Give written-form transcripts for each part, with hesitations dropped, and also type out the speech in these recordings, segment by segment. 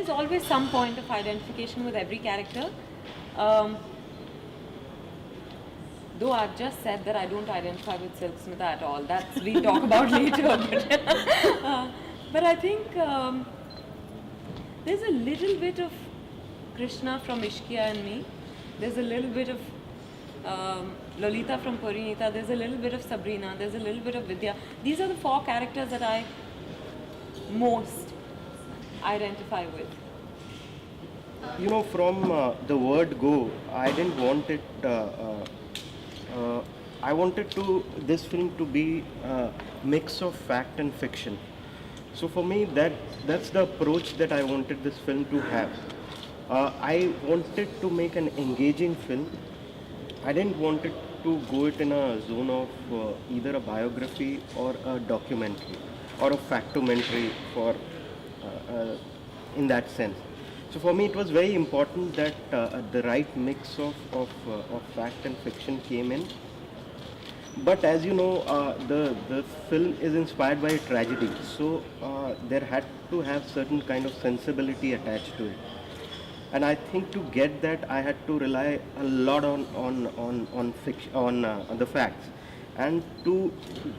is always some point of identification with every character. Um, Though I've just said that I don't identify with Silk Smita at all. That's we talk about later. But I think there's a little bit of Krishna from Ishqiya in me. There's a little bit of Lolita from Parinita. There's a little bit of Sabrina. There's a little bit of Vidya. These are the 4 characters that I most identify with. You know, from the word go, I didn't want it. I wanted this film to be a mix of fact and fiction. So for me, that's the approach that I wanted this film to have. I wanted to make an engaging film. I didn't want it to go it in a zone of either a biography or a documentary or a factomentary in that sense. So for me, it was very important that the right mix of fact and fiction came in. But as you know, the film is inspired by a tragedy, so there had to have certain kind of sensibility attached to it. And I think to get that, I had to rely a lot on fiction, on the facts. And to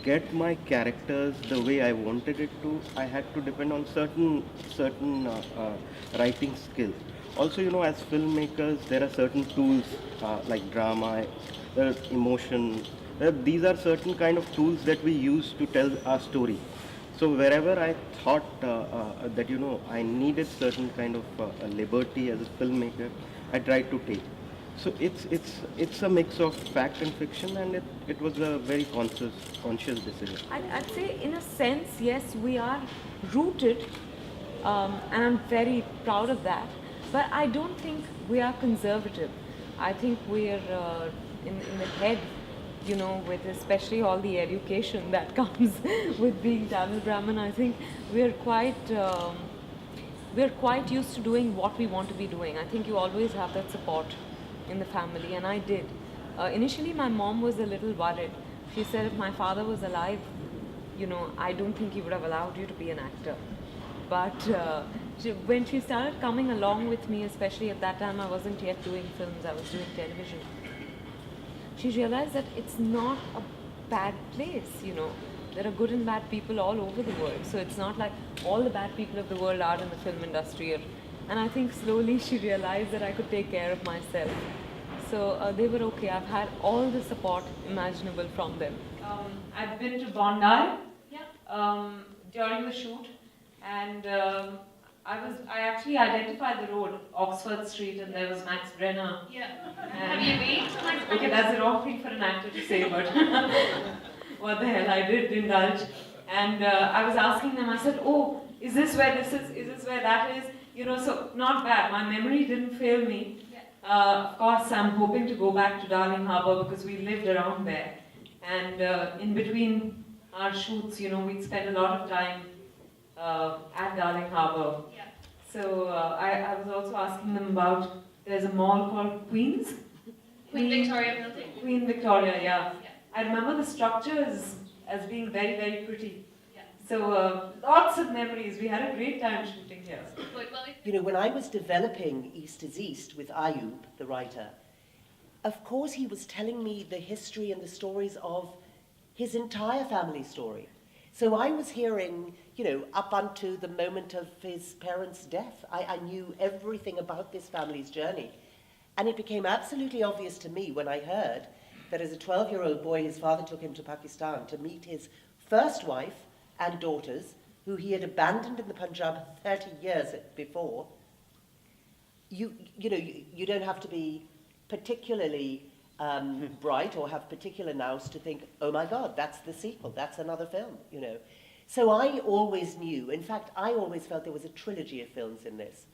get my characters the way I wanted it to, I had to depend on certain writing skills. Also, you know, as filmmakers, there are certain tools like drama, emotion. These are certain kind of tools that we use to tell our story. So wherever I thought that, you know, I needed certain kind of liberty as a filmmaker, I tried to take. So it's a mix of fact and fiction, and it was a very conscious decision. I'd say, in a sense, yes, we are rooted, and I'm very proud of that. But I don't think we are conservative. I think we're in the head, you know, with especially all the education that comes with being Tamil Brahmin. I think we're quite used to doing what we want to be doing. I think you always have that support in the family, and I did. Initially, my mom was a little worried. She said, if my father was alive, you know, I don't think he would have allowed you to be an actor. But when she started coming along with me, especially at that time, I wasn't yet doing films, I was doing television. She realized that it's not a bad place, you know. There are good and bad people all over the world. So it's not like all the bad people of the world are in the film industry. And I think slowly she realized that I could take care of myself. So they were okay. I've had all the support imaginable from them. I've been to Bondi during the shoot, and I actually identified the road, Oxford Street, and there was Max Brenner. Yeah. Have you been? Okay, that's the wrong thing for an actor to say, but what the hell, I did indulge. And I was asking them, I said, oh, is this where this is this where that is? You know, so not bad. My memory didn't fail me. Of course, I'm hoping to go back to Darling Harbour because we lived around there. And in between our shoots, you know, we'd spend a lot of time at Darling Harbour. Yeah. So I was also asking them about, there's a mall called Queen Victoria Building. Queen Victoria, yeah. Yeah. I remember the structures as being very, very pretty. Yeah. So lots of memories. We had a great time shooting here. You know, when I was developing East is East with Ayub, the writer, of course he was telling me the history and the stories of his entire family story. So I was hearing, you know, up unto the moment of his parents' death, I knew everything about this family's journey. And it became absolutely obvious to me when I heard that as a 12-year-old boy, his father took him to Pakistan to meet his first wife and daughters, who he had abandoned in the Punjab 30 years before. You know, you don't have to be particularly bright or have particular nous to think, oh my God, that's the sequel, that's another film, you know. So I always knew, in fact, I always felt there was a trilogy of films in this.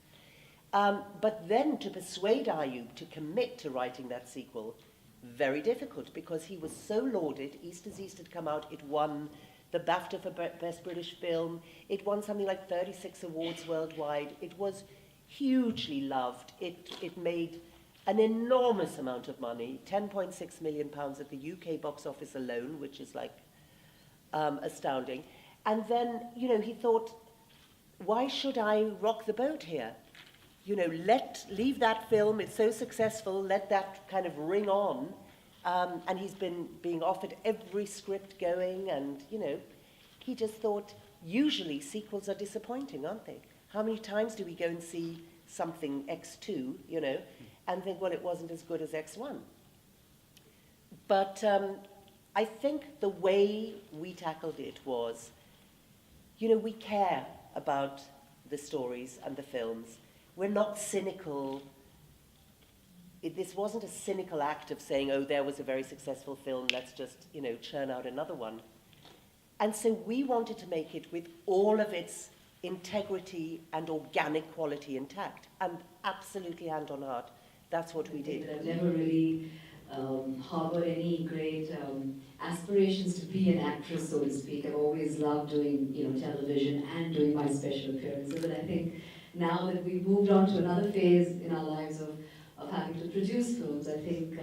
But then to persuade Ayub to commit to writing that sequel, very difficult, because he was so lauded. East is East had come out, it won the BAFTA for Best British Film, it won something like 36 awards worldwide, it was hugely loved, it made an enormous amount of money, £10.6 million at the UK box office alone, which is like astounding. And then, you know, he thought, why should I rock the boat here? leave that film, it's so successful, let that kind of ring on. And he's been being offered every script going, and, he just thought, usually sequels are disappointing, aren't they? How many times do we go and see something X2, and think, well, it wasn't as good as X1? But I think the way we tackled it was, we care about the stories and the films. We're not cynical. This wasn't a cynical act of saying, oh, there was a very successful film, let's just, churn out another one. And so we wanted to make it with all of its integrity and organic quality intact. And absolutely hand on heart, that's what we did. I've never really harbored any great aspirations to be an actress, so to speak. I've always loved doing, television and doing my special appearances. But I think now that we've moved on to another phase in our lives of having to produce films, I think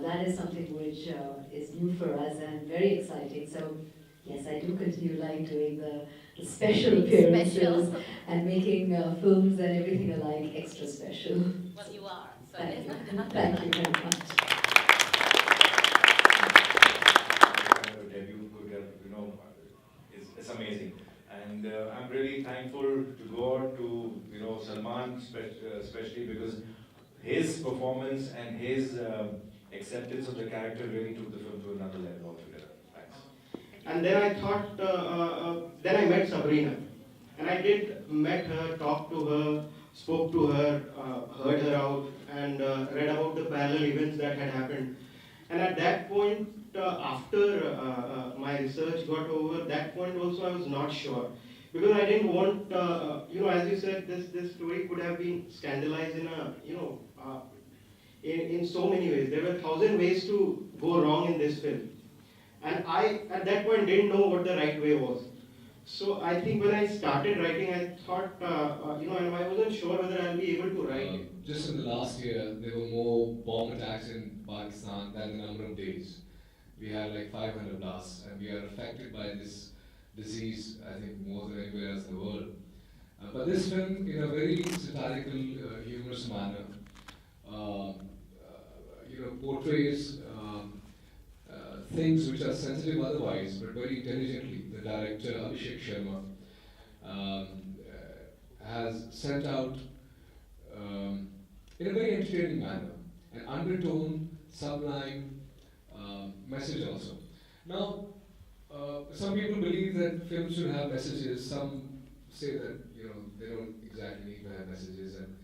that is something which is new for us and very exciting. So yes, I do continue like doing the special appearances and making films and everything alike extra special. Well, you are. So Thank you. Thank you very much. Debut it's amazing, and I'm really thankful to God to Salman especially because his performance and his acceptance of the character really took the film to another level altogether. Thanks. And then I thought, then I met Sabrina. And I did met her, talked to her, spoke to her, heard her out, and read about the parallel events that had happened. And at that point, after my research got over, that point also I was not sure. Because I didn't want, as you said, this story could have been scandalized in in so many ways. There were 1,000 ways to go wrong in this film. And I, at that point, didn't know what the right way was. So I think when I started writing, I thought, and I wasn't sure whether I'll be able to write. Just in the last year, there were more bomb attacks in Pakistan than the number of days. We had like 500 blasts, and we are affected by this disease, I think, more than anywhere else in the world. But this film, in a very satirical, humorous manner, portrays things which are sensitive otherwise, but very intelligently. The director, Abhishek Sharma, has sent out, in a very entertaining manner, an undertone, sublime message also. Now, some people believe that films should have messages. Some say that they don't exactly need to have messages, and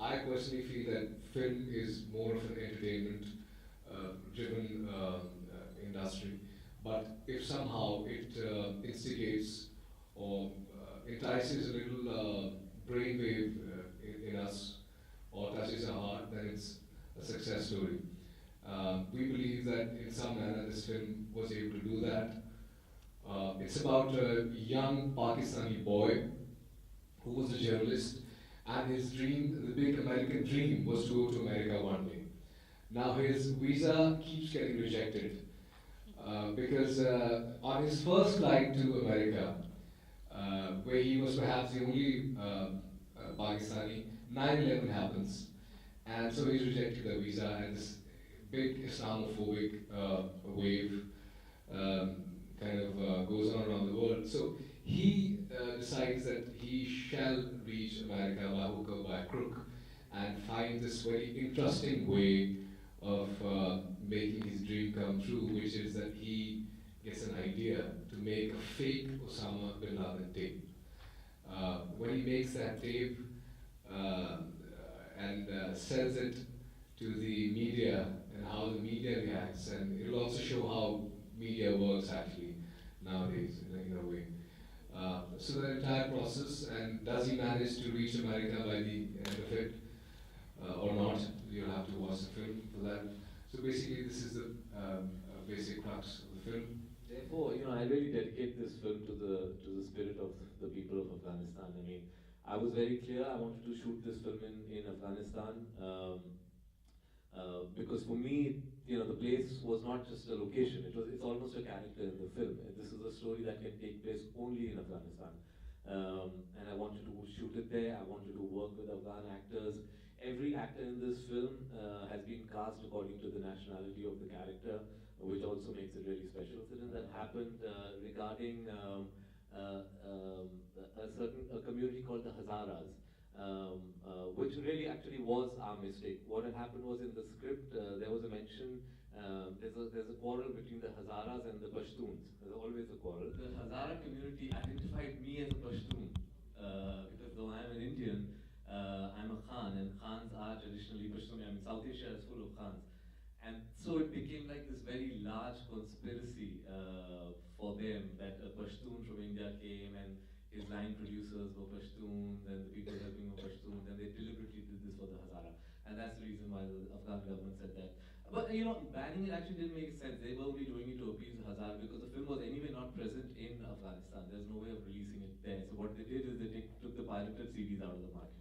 I personally feel that film is more of an entertainment driven industry. But if somehow it instigates or entices a little brainwave in us or touches our heart, then it's a success story. We believe that in some manner this film was able to do that. It's about a young Pakistani boy who was a journalist, and his dream, the big American dream, was to go to America one day. Now his visa keeps getting rejected because on his first flight to America, where he was perhaps the only Pakistani, 9/11 happens, and so he's rejected the visa, and this big Islamophobic wave goes on around the world. So he decides that he shall reach America by hook or by crook, and find this very interesting way of making his dream come true, which is that he gets an idea to make a fake Osama bin Laden tape. When he makes that tape and sells it to the media, and how the media reacts, and it will also show how media works actually nowadays in a way. So the entire process, and does he manage to reach America by the end of it or not? You'll have to watch the film for that. So basically this is the basic crux of the film. Therefore, I really dedicate this film to the spirit of the people of Afghanistan. I mean, I was very clear I wanted to shoot this film in Afghanistan because for me, the place was not just a location. It's almost a character in the film. This is a story that can take place only in Afghanistan. And I wanted to shoot it there. I wanted to work with Afghan actors. Every actor in this film has been cast according to the nationality of the character, which also makes it really special. So then that happened regarding a community called the Hazaras, which really actually was our mistake. What had happened was in the script there was a mention. There's a quarrel between the Hazaras and the Pashtuns. There's always a quarrel. The Hazara community identified me as a Pashtun because though I'm an Indian, I'm a Khan, and Khans are traditionally Pashtun. I mean, South Asia is full of Khans. And so it became like this very large conspiracy for them that a Pashtun from India came and his line producers were Pashtuns and the people helping were Pashtuns, and they deliberately did this for the Hazara. And that's the reason why the Afghan government said that. But you know, banning it actually didn't make sense. They were only doing it to appease the Hazara because the film was anyway not present in Afghanistan. There's no way of releasing it there. So what they did is they took the pirated CDs out of the market.